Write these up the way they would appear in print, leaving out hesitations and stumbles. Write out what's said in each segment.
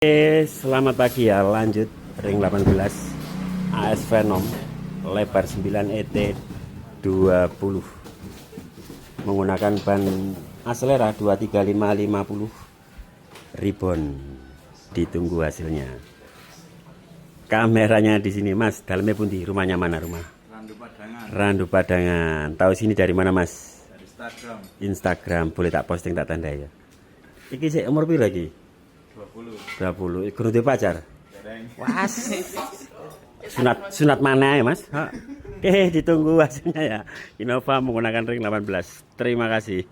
Selamat pagi ya, lanjut ring 18 AS Venom lebar 9 ET 20 menggunakan ban Acelera 23550 ribbon. Ditunggu hasilnya. Kameranya di sini Mas, dalamnya pun di rumahnya mana rumah? Randu Padangan. Randu Padangan. Tahu sini dari mana Mas? Dari Instagram. Instagram, boleh tak posting tak tanda ya. Iki sih umur piro lagi? 20. 20. Guru di pacar. Dereng. Was. Sunat mana ya Mas? Oke, ditunggu hasilnya ya. Innova menggunakan ring 18. Terima kasih.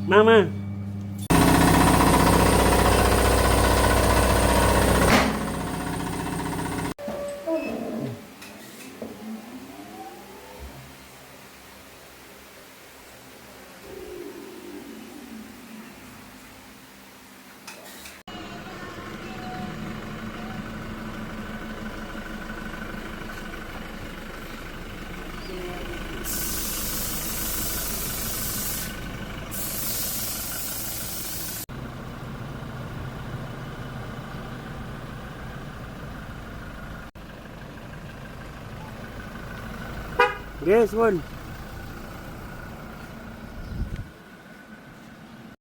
Mama. Yes, Won.